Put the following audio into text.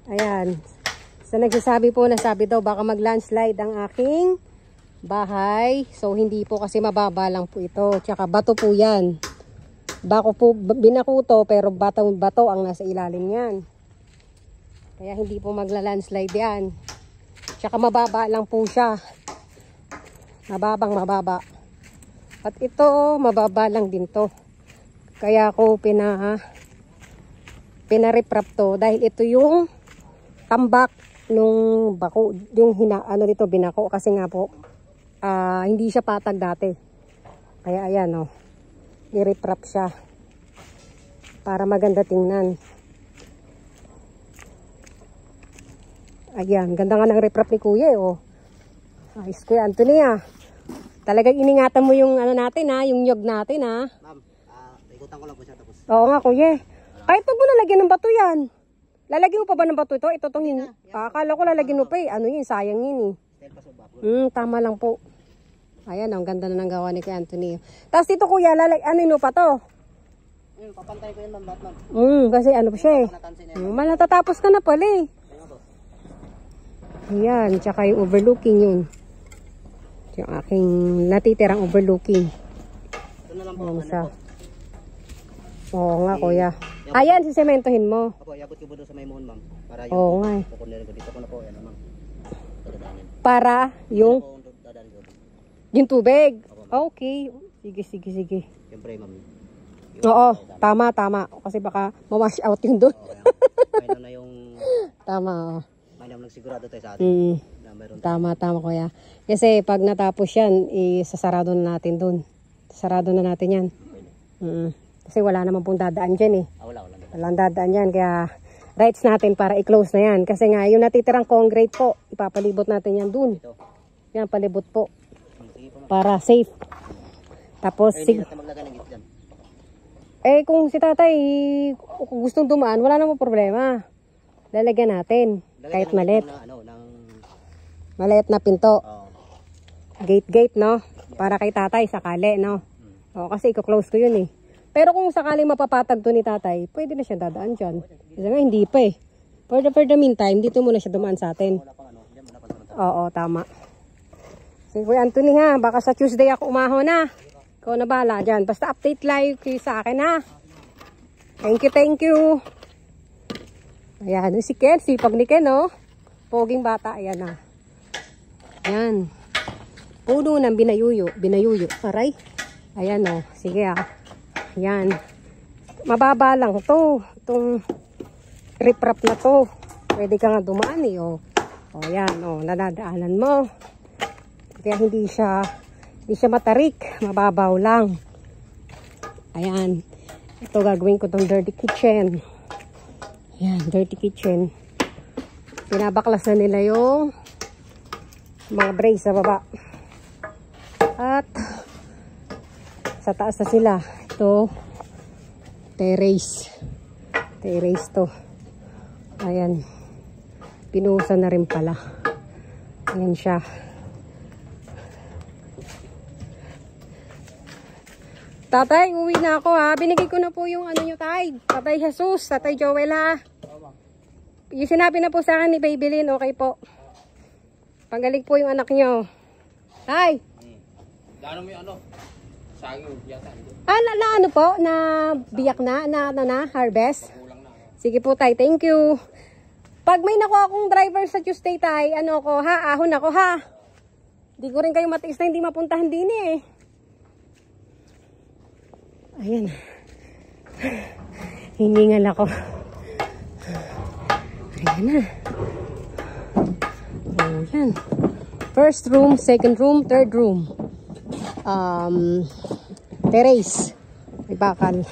Ayan. So nagsasabi po na sabi daw baka mag-landslide ang aking bahay. So hindi po kasi mababa lang po ito. Tsaka bato po yan. Bako po binakuto pero bato ang nasa ilalim yan. Kaya hindi po magla-landslide yan. Tsaka mababa lang po siya. Mababa. At ito mababa lang din to. Kaya ako pinariprap to dahil ito yung tambak nung bako, yung dito binako kasi nga po hindi siya patag dati. Kaya ayan i-reprap siya para maganda tingnan. Ayan, ganda nga ng reprap ni Kuya Ayos Kuya Anthony Talagang iningatan mo yung natin yung nyog natin Ma'am, ikutan ko lang po siya tapos. Oo nga Kuya. Kahit pag mo nalagyan ng bato yan. Lalagyan mo pa ba ng bato ito? Ito tong akala ko lalagyan mo pa ano yun, sayang yun tama lang po. Ayan, ang ganda na ng gawa ni Kuya Anthony. Tapos dito Kuya, ano pa to? Papantay ko yun ma'am. Kasi ano pa siya Malatatapos ka na pala Ayan, tsaka yung overlooking yun. Yung aking natitirang overlooking. Ito na lang po. Oo nga Kuya. Ayan, sisementohin mo. Ako, iabot ko po doon sa may moon ma'am. Para yung Oo nga kukunin ko dito ko na po. Ayan ma'am. Para yung tubig. Okay. Sige. Siyempre ma'am. Oo, tama. Kasi baka ma-wash out yun doon. May na yung... Tama. May na sigurado tayo sa atin. Tama Kuya. Kasi pag natapos yan, isasarado na natin doon. Sarado na natin yan. Kasi wala naman pong dadaan dyan Walang dadaan dyan. Kaya rights natin para i-close na yan. Kasi nga yung natitirang concrete po, ipapalibot natin yan doon. Yan, palibot po. Para safe. Tapos kung si tatay gustong dumaan, wala namang problema. Lalagyan natin. Kahit maliit. Maliit na pinto. Gate, no? Para kay tatay, sakali, no? Kasi i-close ko yun Pero kung sakaling mapapatag to ni tatay, pwede na siya dadaan dyan. Kasi nga, hindi pa For the meantime, dito muna siya dumaan sa atin. Oo, tama. Sige, Kuya Anthony baka sa Tuesday ako umahon Ikaw na bahala dyan. Basta update live kayo sa akin Thank you. Ayan, si Ken, sipag ni Ken, Poging bata, ayan Ayan. Puno ng binayuyo. Aray. Ayan sige Ayan. Mababa lang to. Itong riprap na to. Pwede ka nga dumaan Ayan nadadaanan mo. Kaya hindi siya matarik. Mababaw lang. Ayan. Ito gagawin ko tong dirty kitchen. Ayan, dirty kitchen. Pinabaklas na nila yung mga brace sa baba. At sa taas na sila. Ito, terrace to. Ayan. Pinuhusan na rin pala. Ayan siya. Tatay, uwi na ako Binigay ko na po yung nyo Tatay Jesus, Tatay Joel Yung sinabi na po sa akin ni Babylin, okay po. Pagaling po yung anak nyo. Tay! Gano'n mo yung saging yata. Na po? Na biyak na harvest? Sige po tay, thank you. Pag may nakuha akong driver sa Tuesday tay, ahon ako Hindi ko rin kayo matiis na hindi mapuntahan din Ayan. Hiningal ako. Ayan Ayan. First room, second room, third room. Terrace. May bakal.